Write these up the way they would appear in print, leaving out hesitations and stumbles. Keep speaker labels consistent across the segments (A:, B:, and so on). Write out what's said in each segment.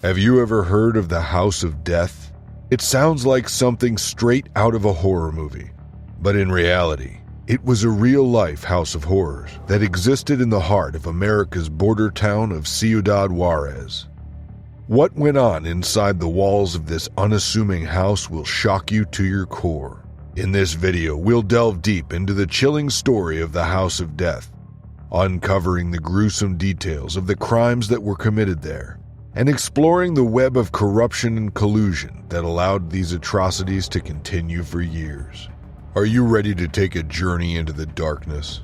A: Have you ever heard of the House of Death? It sounds like something straight out of a horror movie, but in reality, it was a real-life house of horrors that existed in the heart of America's border town of Ciudad Juarez. What went on inside the walls of this unassuming house will shock you to your core. In this video, we'll delve deep into the chilling story of the House of Death, uncovering the gruesome details of the crimes that were committed there, and exploring the web of corruption and collusion that allowed these atrocities to continue for years. Are you ready to take a journey into the darkness?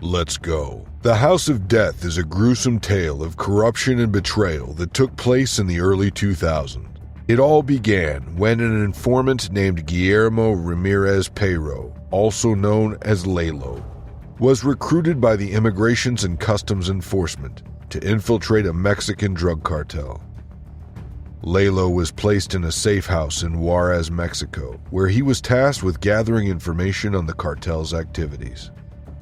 A: Let's go. The House of Death is a gruesome tale of corruption and betrayal that took place in the early 2000s. It all began when an informant named Guillermo Ramirez Peiro, also known as Lalo, was recruited by the Immigrations and Customs Enforcement to infiltrate a Mexican drug cartel. Lalo was placed in a safe house in Juarez, Mexico, where he was tasked with gathering information on the cartel's activities.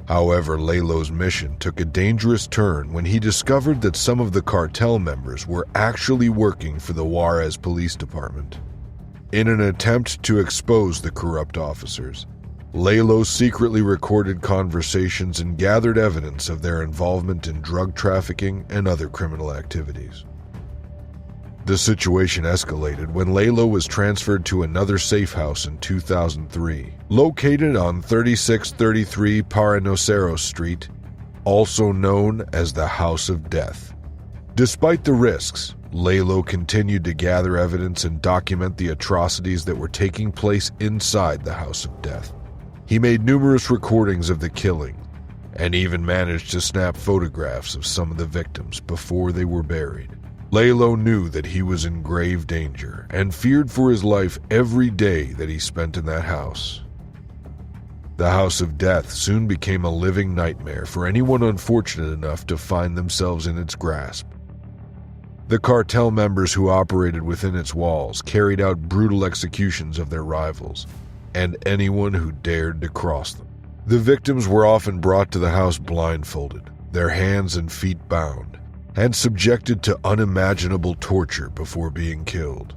A: However, Lalo's mission took a dangerous turn when he discovered that some of the cartel members were actually working for the Juarez Police Department. In an attempt to expose the corrupt officers, Lalo secretly recorded conversations and gathered evidence of their involvement in drug trafficking and other criminal activities. The situation escalated when Lalo was transferred to another safe house in 2003, located on 3633 Paranoceros Street, also known as the House of Death. Despite the risks, Lalo continued to gather evidence and document the atrocities that were taking place inside the House of Death. He made numerous recordings of the killing, and even managed to snap photographs of some of the victims before they were buried. Lalo knew that he was in grave danger and feared for his life every day that he spent in that house. The House of Death soon became a living nightmare for anyone unfortunate enough to find themselves in its grasp. The cartel members who operated within its walls carried out brutal executions of their rivals and anyone who dared to cross them. The victims were often brought to the house blindfolded, their hands and feet bound, and subjected to unimaginable torture before being killed.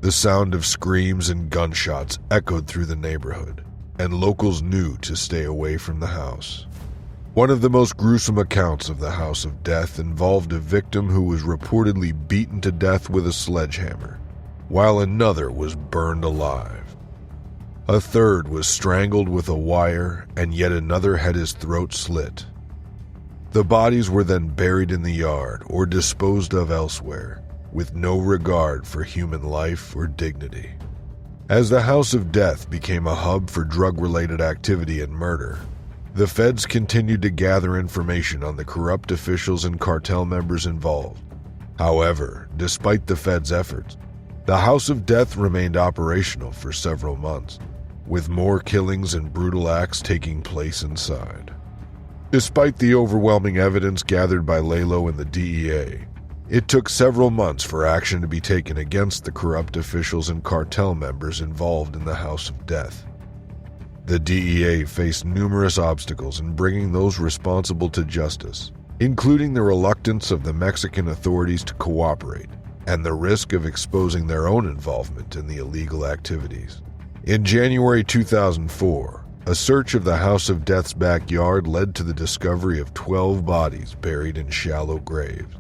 A: The sound of screams and gunshots echoed through the neighborhood, and locals knew to stay away from the house. One of the most gruesome accounts of the House of Death involved a victim who was reportedly beaten to death with a sledgehammer, while another was burned alive. A third was strangled with a wire, and yet another had his throat slit. The bodies were then buried in the yard or disposed of elsewhere, with no regard for human life or dignity. As the House of Death became a hub for drug-related activity and murder, the feds continued to gather information on the corrupt officials and cartel members involved. However, despite the feds' efforts, the House of Death remained operational for several months, with more killings and brutal acts taking place inside. Despite the overwhelming evidence gathered by Lalo and the DEA, it took several months for action to be taken against the corrupt officials and cartel members involved in the House of Death. The DEA faced numerous obstacles in bringing those responsible to justice, including the reluctance of the Mexican authorities to cooperate and the risk of exposing their own involvement in the illegal activities. In January 2004, a search of the House of Death's backyard led to the discovery of 12 bodies buried in shallow graves.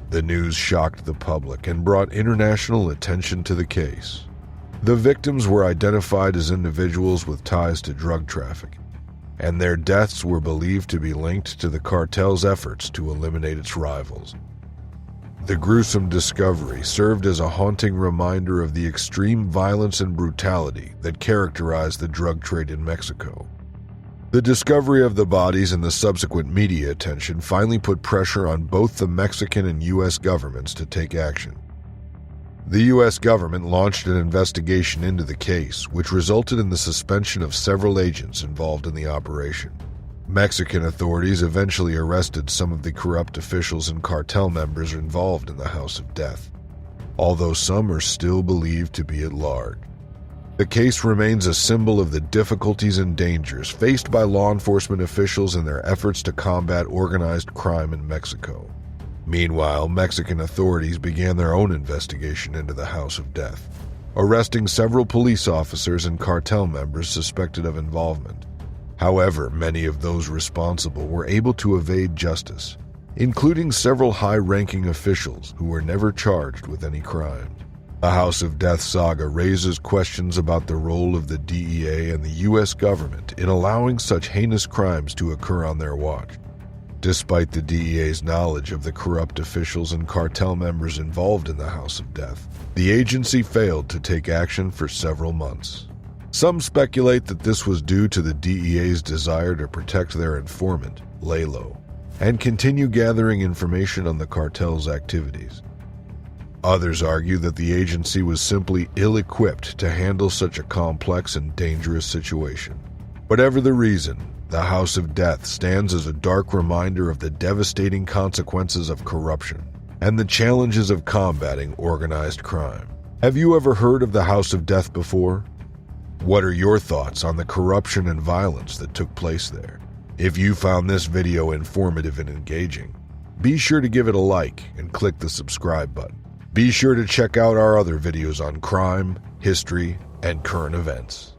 A: The news shocked the public and brought international attention to the case. The victims were identified as individuals with ties to drug trafficking, and their deaths were believed to be linked to the cartel's efforts to eliminate its rivals. The gruesome discovery served as a haunting reminder of the extreme violence and brutality that characterized the drug trade in Mexico. The discovery of the bodies and the subsequent media attention finally put pressure on both the Mexican and U.S. governments to take action. The U.S. government launched an investigation into the case, which resulted in the suspension of several agents involved in the operation. Mexican authorities eventually arrested some of the corrupt officials and cartel members involved in the House of Death, although some are still believed to be at large. The case remains a symbol of the difficulties and dangers faced by law enforcement officials in their efforts to combat organized crime in Mexico. Meanwhile, Mexican authorities began their own investigation into the House of Death, arresting several police officers and cartel members suspected of involvement. However, many of those responsible were able to evade justice, including several high-ranking officials who were never charged with any crime. The House of Death saga raises questions about the role of the DEA and the U.S. government in allowing such heinous crimes to occur on their watch. Despite the DEA's knowledge of the corrupt officials and cartel members involved in the House of Death, the agency failed to take action for several months. Some speculate that this was due to the DEA's desire to protect their informant, Lalo, and continue gathering information on the cartel's activities. Others argue that the agency was simply ill-equipped to handle such a complex and dangerous situation. Whatever the reason, the House of Death stands as a dark reminder of the devastating consequences of corruption and the challenges of combating organized crime. Have you ever heard of the House of Death before? What are your thoughts on the corruption and violence that took place there? If you found this video informative and engaging, be sure to give it a like and click the subscribe button. Be sure to check out our other videos on crime, history, and current events.